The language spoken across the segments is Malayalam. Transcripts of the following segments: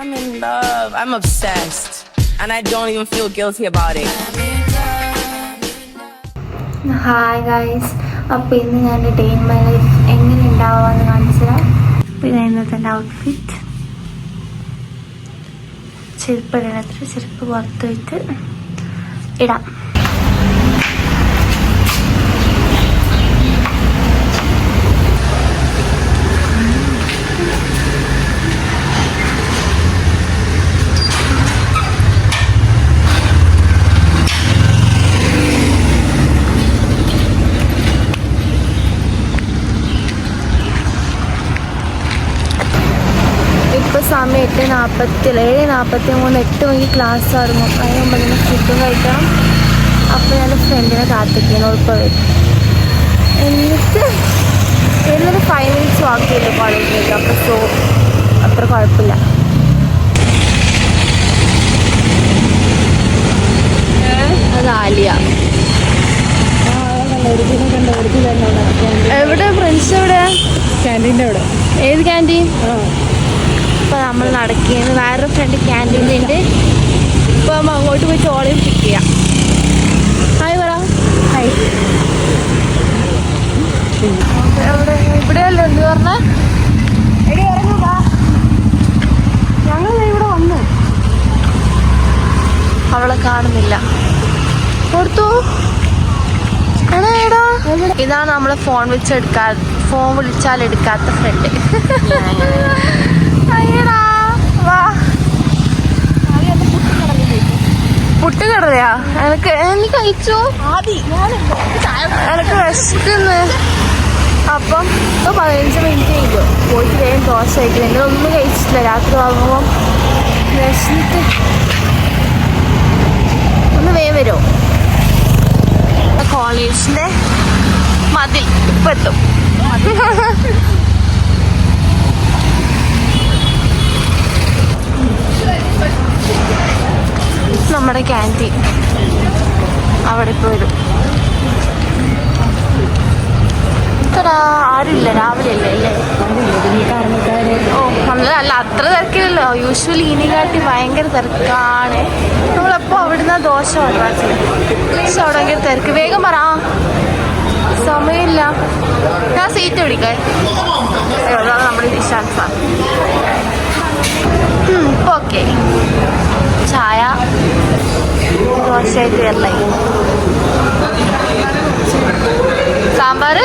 I'm in love. I'm obsessed. And I don't even feel guilty about it. Hi guys, അപ്പോൾ ഇന്ന് ഞാൻ ഡേ ഇൻ മൈ ലൈഫ് എങ്ങനെ ഉണ്ടാവുമെന്ന് കാണിച്ചുതരാം. പിന്നെ ഇന്നത്തെ എൻ്റെ ഔട്ട്ഫിറ്റ്, ചെരുപ്പ് ഇടണത്ര ചെരുപ്പ് പുറത്ത് വെച്ച് ഇടാം. ഇപ്പോൾ സമയം 7:43, 8 മണിക്ക് ക്ലാസ് തുടങ്ങും. അതിന് മുമ്പ് തന്നെ ഫുഡും കഴിക്കണം. അപ്പോൾ ഞാൻ ഫ്രണ്ടിനെ കാത്തിരിക്കണം, ഇപ്പോൾ വരും. എന്നിട്ട് വരുന്നൊരു 5 മിനിറ്റ്സ് വാക്ക് ചെയ്തു കോളേജിലേക്ക്. അപ്പോൾ അത്ര കുഴപ്പമില്ല. അത് ആലിയ. എവിടെ ഫ്രണ്ട്സ്? എവിടെ? ക്യാൻറ്റീൻ്റെ അവിടെ. ഏത് ക്യാൻറ്റീൻ? ഇപ്പോൾ നമ്മൾ നടക്കുന്നത് വേറൊരു ഫ്രണ്ട് ക്യാൻറ്റീൻ്റെ ഉണ്ട്. ഇപ്പം അങ്ങോട്ട് പോയി ചോളയും പിക്ക് ചെയ്യാം. ഹായ് പറ. ഹായ്. ഇവിടെയല്ലേ എന്ത് പറഞ്ഞ? ഞങ്ങൾ ഇവിടെ വന്നു. അവളെ കാണുന്നില്ല. കൊടുത്തു. എടാ, ഇതാണ് നമ്മളെ ഫോൺ വിളിച്ചാൽ എടുക്കാത്ത ഫ്രണ്ട്. പുട്ടുകടലയാ? എനിക്ക് കഴിച്ചു. എനിക്ക് വിശക്കുന്നു. അപ്പം 15 മിനിറ്റ് ചെയ്തു പോയിട്ട് വേഗം ദോശ കഴിക്കുന്നു. എന്നൊന്നും കഴിച്ചിട്ടില്ല. രാത്രി ആകുമ്പോൾ വിശന്നിട്ട് ഒന്ന് വേഗം വരുമോ? കോളേജിന്റെ മതിൽ ഇപ്പം എത്തും. നമ്മുടെ ക്യാൻറ്റീൻ അവിടെ ഇപ്പോൾ വരും. ആരുമില്ല, രാവിലെ അല്ലേ? ഓ, അല്ല അത്ര തിരക്കില്ലല്ലോ. യൂഷ്വലി ഇതിനെക്കാട്ടി ഭയങ്കര തിരക്കാണ്. നമ്മളെപ്പോൾ അവിടുന്ന് ദോശ ഓർഡറാക്കി. പക്ഷെ അവിടെ ഭയങ്കര തിരക്ക്. വേഗം പറ, സമയമില്ല. ഞാൻ സീറ്റ് പിടിക്കാൻ. അതാണ് നമ്മുടെ നിശാൻ സാർ. ഇപ്പോൾ ഓക്കെ. ചായ ദോശയായിട്ട് വരലായി. സാമ്പാർ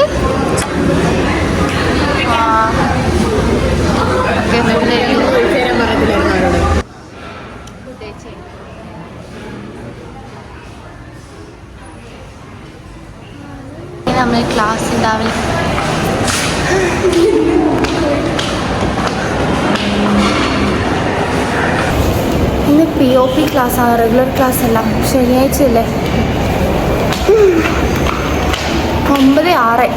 നമ്മൾ ക്ലാസ് ഉണ്ടാവില്ല. ഇന്ന് POP ക്ലാസ്സാണ്, റെഗുലർ ക്ലാസ് അല്ല. ശനിയാഴ്ച അല്ലേ? 9:06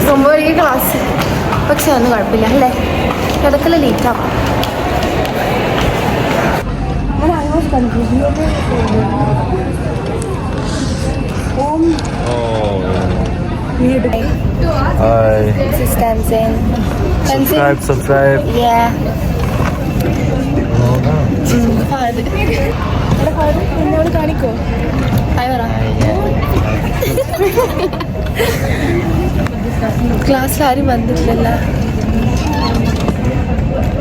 9 മണിക്ക് ക്ലാസ്. പക്ഷെ ഒന്നും കുഴപ്പമില്ല അല്ലേ? കിടക്കല ലേറ്റാവും. Hi. This is Tenzin. Subscribe. Yeah. എന്നോട് കാണിക്കോ? ഹായ് പറ. ക്ലാസ്സിൽ ആരും വന്നിട്ടില്ലല്ലോ.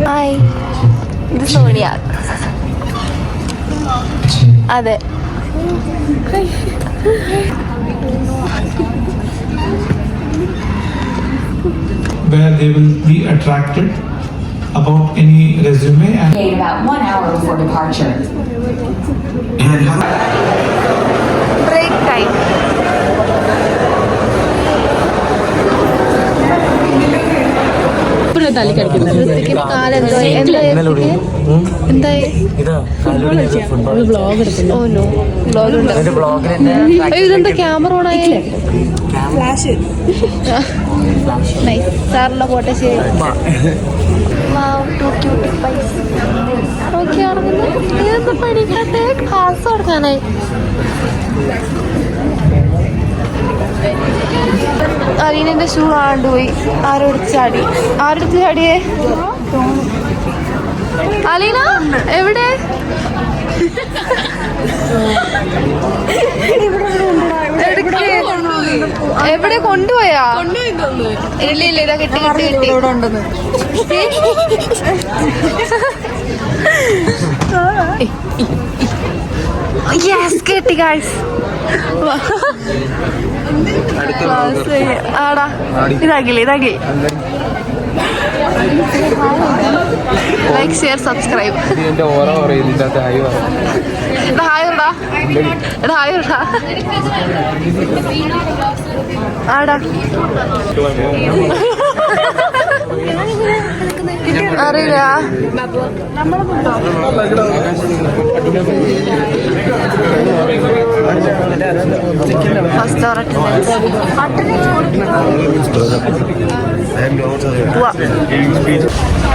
ഹായ്, ഇത് സോണിയ. അതെ. Where they will be attracted about any resume and about 1 hour before departure. Break time. കാലെന്തോ എന്തായി? ഇതെന്താ ക്യാമറ ഓൺ ആയില്ലേ? സാറിന്റെ പോട്ടെ. ശരി. ഇതൊന്നും പഠിക്കാത്ത ക്ലാസ് കൊടുക്കാനായി. അലീനന്റെ ഷൂ ആണ്ടുപോയി. ആരോട് ചാടിയേ? അലീന എവിടെ? എവിടെ കൊണ്ടുപോയാ? ഇല്ല ഇല്ല ഇതാ കിട്ടി കിട്ടി യെസ് കിട്ടി ഗൈസ്. ആടാ ഇതാകില്ല. Like share subscribe. ഹായ് ആടാ അറിയില്ല. ഫസ്റ്റ്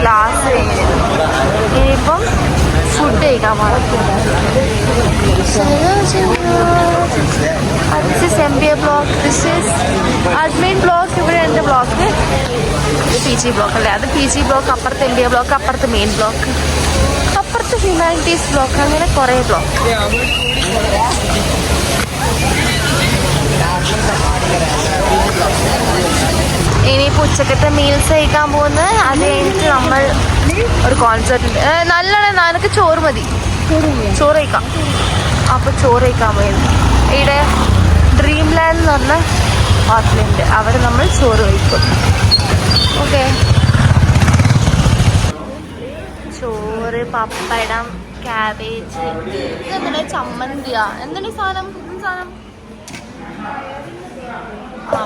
ക്ലാസ് ഇനിയിപ്പം ഫുഡ് കഴിക്കാൻ പോകണം. This is MBA block, this is admin block. ഇവിടെ ഉണ്ട് ബ്ലോക്ക്. ഇത് PG ബ്ലോക്ക് അല്ലേ? അത് PG ബ്ലോക്ക്. അപ്പുറത്ത് MBA ബ്ലോക്ക്, അപ്പുറത്ത് മെയിൻ ബ്ലോക്ക്, അപ്പുറത്ത് ഹ്യൂമാനിറ്റീസ് ബ്ലോക്ക്. അങ്ങനെ കുറേ ബ്ലോക്ക്. ഇനിയിപ്പോൾ ഉച്ചക്കത്തെ മീൽസ് കഴിക്കാൻ പോകുന്നത്. അത് കഴിഞ്ഞിട്ട് നമ്മൾ ഒരു കോൺസെർട്ട്. നല്ലോണം നിനക്ക് ചോറ് മതി, ചോറ് കഴിക്കാം. അപ്പോൾ ചോറ് കഴിക്കാൻ പോയത് ഇവിടെ ഡ്രീം ലാൻഡ് എന്ന് പറഞ്ഞ ഹോട്ടലുണ്ട്. അവിടെ നമ്മൾ ചോറ് കഴിക്കും. ഓക്കെ, ചോറ്, പപ്പടം, ക്യാബേജ്, ഇതെന്താ ചമ്മന്തിയാ? എന്താണ് സാധനം?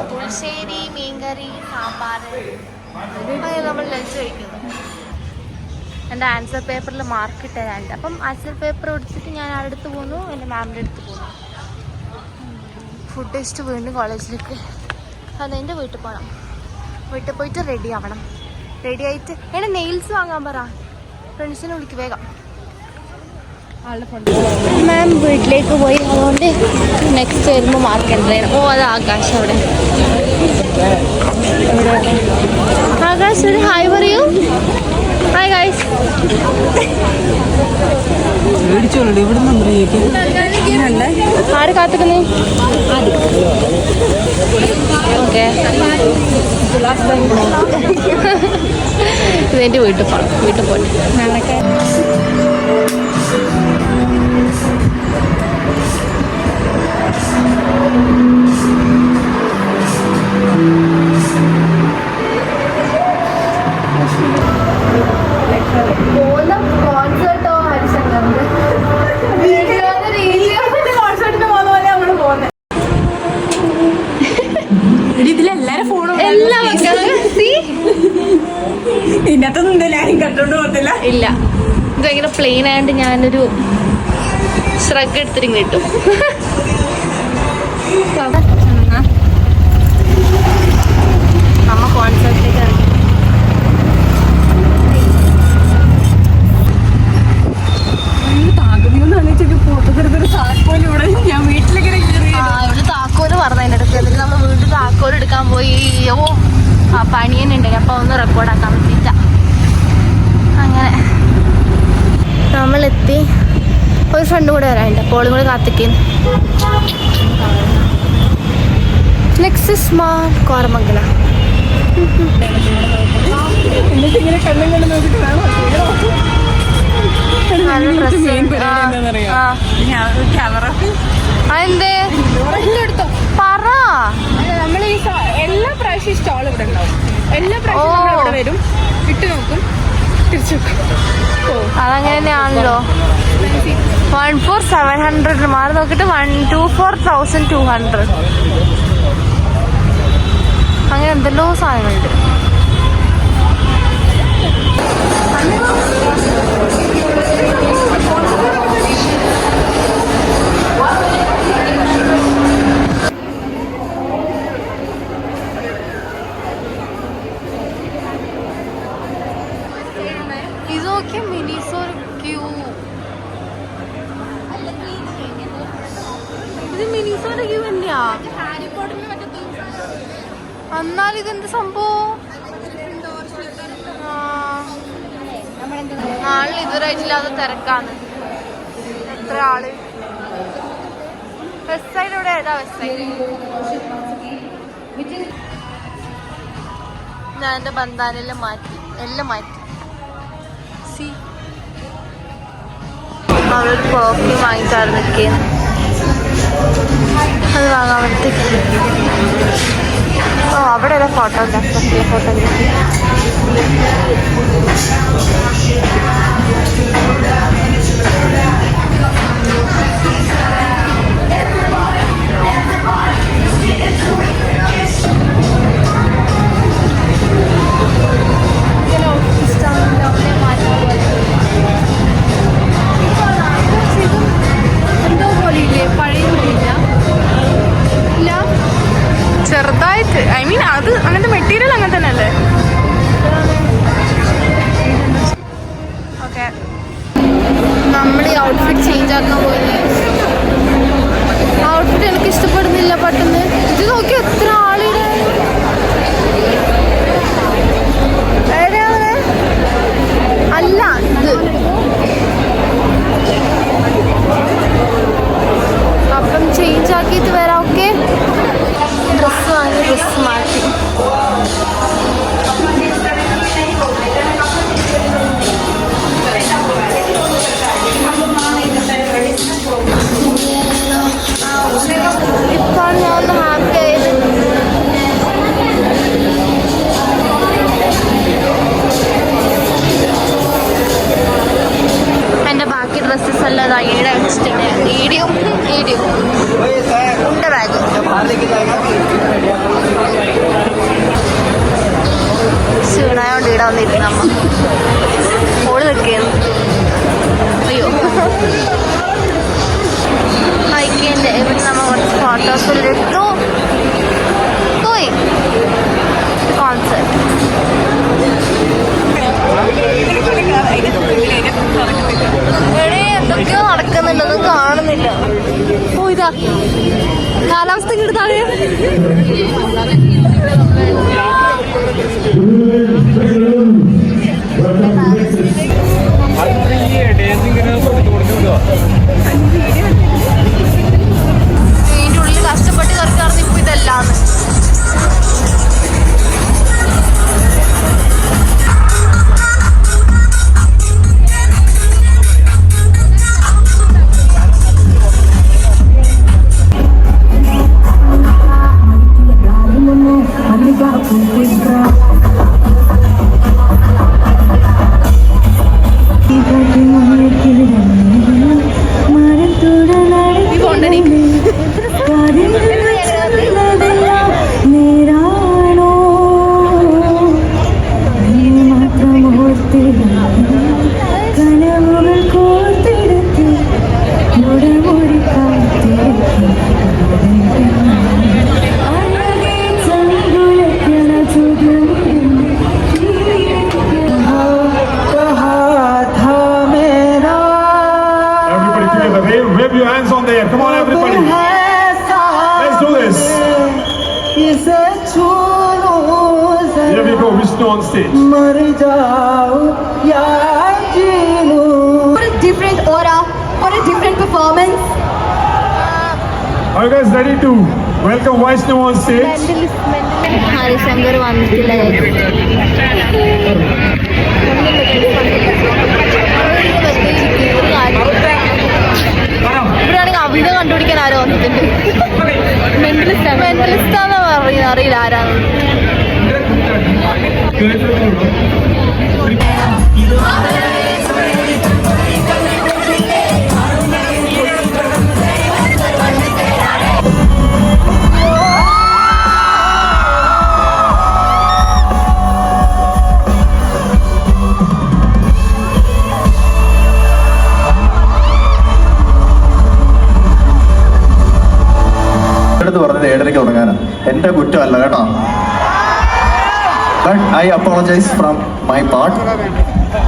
പുളിശ്ശേരി, മീൻകറി, സാമ്പാർ. അത് നമ്മൾ ലഞ്ച് കഴിക്കുന്നു. എൻ്റെ ആൻസർ പേപ്പറിൽ മാർക്ക് ഇട്ടതാണ്ട്. അപ്പം ആൻസർ പേപ്പർ എടുത്തിട്ട് ഞാൻ ആരുടെ അടുത്ത് പോന്നു? എൻ്റെ മാമിൻ്റെ അടുത്ത് പോന്നു. ഫുഡ് ടേസ്റ്റ് വീണ്ടും കോളേജിലേക്ക്. അത് എൻ്റെ വീട്ടിൽ പോകണം. വീട്ടിൽ പോയിട്ട് റെഡി ആവണം. റെഡി ആയിട്ട് എന്നെ നെയിൽസ് വാങ്ങാൻ പറ. ഫ്രണ്ട്സിനെ വിളിക്ക് വേഗം. മാം വീട്ടിലേക്ക് പോയി. അതുകൊണ്ട് നെക്സ്റ്റ് വരുമ്പോൾ മാർക്ക് എന്തായാലും. ഓ, അത് ആകാശ് അവിടെ. ആകാശ് ഒരു ഹായ് പറയൂ. Hi guys. ആര് കാത്തിക്കുന്നു? ഓക്കെ, ഇതെൻ്റെ വീട്ടിൽ പോട്ടെ. കോൺസേർട്ടോ ഹരിശങ്കറിന്റെ കോൺസേർട്ടിന് പോകുന്ന പോലെ നമ്മള് പോകുന്നത്. ഇതിലെല്ലാരും ഫോണും എല്ലാം ഇതിനകത്തൊന്നും ആരും കട്ടോണ്ട് പോകത്തില്ല. ഇല്ല, ഇത് ഭയങ്കര പ്ലെയിൻ ആയതുകൊണ്ട് ഞാനൊരു ശ്രഗ് എടുത്തിട്ട് കിട്ടും. നമ്മ കോൺസേർട്ടിലേക്ക് ഇറങ്ങി. ഇവിടെ താക്കോല് പറഞ്ഞതിൻ്റെ അടുത്ത്. എന്നിട്ട് നമ്മൾ വീട്ടിൽ താക്കോല് എടുക്കാൻ പോയി. ഓ, ആ പണിയനുണ്ടായി. അപ്പോൾ ഒന്ന് റെക്കോർഡാക്കാൻ പറ്റിയില്ല. അങ്ങനെ നമ്മളെത്തി. ഒരു ഫ്രണ്ട് കൂടെ വരാനുണ്ട്. അപ്പോൾ ഓളും കൂടെ കാത്തിക്കുന്നു. Next smart കോരമംഗല. പറ. നമ്മൾ ഈ എല്ലാ പ്രാവശ്യം സ്റ്റോൾ ഇവിടെ ഉണ്ടാവും. എല്ലാ പ്രാവശ്യം ഇവിടെ വരും, ഇട്ട് നോക്കും, തിരിച്ചു വെക്കും. അതങ്ങനെ തന്നെയാണല്ലോ. 14700 മാറി നോക്കിട്ട് 124,200 അങ്ങനെ എന്തെല്ലോ സാധനങ്ങളുണ്ട്. ഇതൊക്കെ മിനിസോർ ക്യൂ. ഇത് മിനിസോറിന്റെ ക്യൂ തന്നെയാ. എന്നാൽ ഇതെന്ത് സംഭവം? നാളിൽ ഇതുവരായിട്ടില്ലാതെ തിരക്കാണ്. എത്ര ആള്. വെസ്റ്റ് സൈഡ് ഇവിടെ ഏതാ? West side. ഞാൻ എന്റെ ബന്ധാനെല്ലാം മാറ്റി, എല്ലാം മാറ്റി. അവളൊരു പെർഫ്യൂം വാങ്ങിച്ചായിരുന്നു നിൽക്കുകയാണ്. അത് വാങ്ങാൻ വേണ്ടിയിട്ട്. ഓ അവിടെ ഒരു ഫോട്ടോഗ്രാഫി. ചെറുതായിട്ട്, ഐ മീൻ അത് അങ്ങനത്തെ മെറ്റീരിയൽ അങ്ങനെ തന്നെ അല്ലേ? ഓക്കെ, നമ്മൾ ഈ ഔട്ട്ഫിറ്റ് ചേഞ്ച് ആക്കാൻ പോയില്ലേ. ഔട്ട്ഫിറ്റ് എനിക്ക് ഇഷ്ടപ്പെടുന്നില്ല പെട്ടെന്ന്. ഇത് നോക്കി എത്ര ആളിടെ. അല്ല ഇത് അപ്പം ചേഞ്ച് ആക്കിയിട്ട് വരാം. ഓക്കെ, ഡ്രസ്സ് വാങ്ങി ഡ്രസ്സ് മാറ്റി. ഇപ്പാണ് ഞാൻ ഒന്ന് ഹാപ്പി ആയത്. എൻ്റെ ബാക്കി ഡ്രസ്സസ് എല്ലാം ഈടെ വെച്ചിട്ടുണ്ട്. ഈടിയും എൻ്റെ ബാഗ്. ക്ഷീണായോണ്ട് ഈടെ വന്നിരുന്ന അമ്മ ഓള് നിൽക്കുന്നു. അയ്യോ, ഹൈക്കിൻ്റെ ഇവിടെ നമ്മൾ കുറച്ച് ഫോട്ടോസ് എടുത്തു. പോയി കോൺസെർട്ട്. എന്തൊക്കെയോ നടക്കുന്നുണ്ടെന്നും കാണുന്നില്ല. ഓ ഇതാ കാലാവസ്ഥ ഇങ്ങോട്ട് താഴെ. ഇതിൻ്റെ ഉള്ളിൽ കഷ്ടപ്പെട്ട് കറക്കാറുണ്ട്. ഇപ്പൊ ഇതല്ലാന്ന് on stage. What a different aura, what a different performance. Are you guys ready to welcome Vaishnav on stage? Harishankar വന്നിട്ടില്ല. ഇവിടെയാണെങ്കിൽ അവിധ കണ്ടുപിടിക്കാൻ ആരോ വന്നിട്ടുണ്ട്. മെന്റലിസ്റ്റാന്ന് പറയുന്നത് അറിയില്ല ആരാണ്. പറഞ്ഞത് 7:30 തുടങ്ങാനാ. എന്റെ കുറ്റമല്ല കേട്ടോ. But I apologise from my part.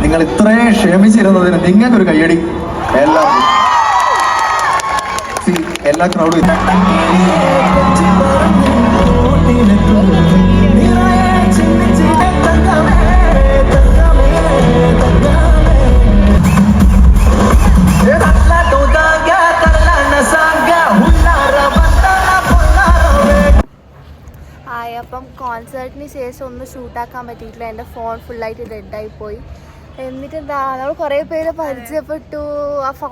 നിങ്ങൾ ഇത്രയും ക്ഷമിച്ചിരുന്നതിന് നിങ്ങൾക്കൊരു കയ്യടി. എല്ലാ ക്രൗഡും ശേഷം ഒന്നും ഷൂട്ടാക്കാൻ പറ്റിയിട്ടില്ല. എൻ്റെ ഫോൺ ഫുള്ളായിട്ട് ഡെഡായി പോയി. എന്നിട്ട് എന്താ നമ്മൾ കുറേ പേര് പരിചയപ്പെട്ടു,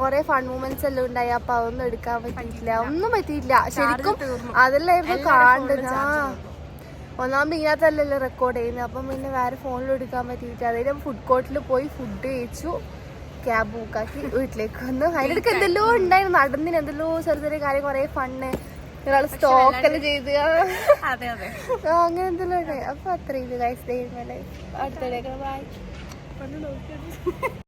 കുറേ ഫൺ മൂമെന്റ്സ് എല്ലാം ഉണ്ടായി. അപ്പോൾ അതൊന്നും എടുക്കാൻ പറ്റിയിട്ടില്ല, ഒന്നും പറ്റിയില്ല ശരിക്കും. അതെല്ലായിരുന്നു കാണേണ്ടത്. ഒന്നാമത് ഇതിനകത്തല്ലല്ലോ റെക്കോർഡ് ചെയ്യുന്നത്. അപ്പം പിന്നെ വേറെ ഫോണിൽ എടുക്കാൻ പറ്റിയിട്ടില്ല. അതായത് ഫുഡ് കോർട്ടിൽ പോയി ഫുഡ് കഴിച്ചു, ക്യാബ് ബുക്കാക്കി വീട്ടിലേക്ക് വന്നു. അതിനിടയ്ക്ക് എന്തെല്ലോ ഉണ്ടായിരുന്നു, നടന്നിന് എന്തെല്ലോ ചെറിയ ചെറിയ കാര്യം, കുറേ ഫണ്ണ്, ഒരാൾ സ്റ്റോക്കെല്ലാം ചെയ്ത് അങ്ങനെ എന്തെല്ലോ ഉണ്ടായി. അപ്പോൾ അത്രയും ഗൈസ്, അടുത്തിടയ്ക്ക് ബൈ.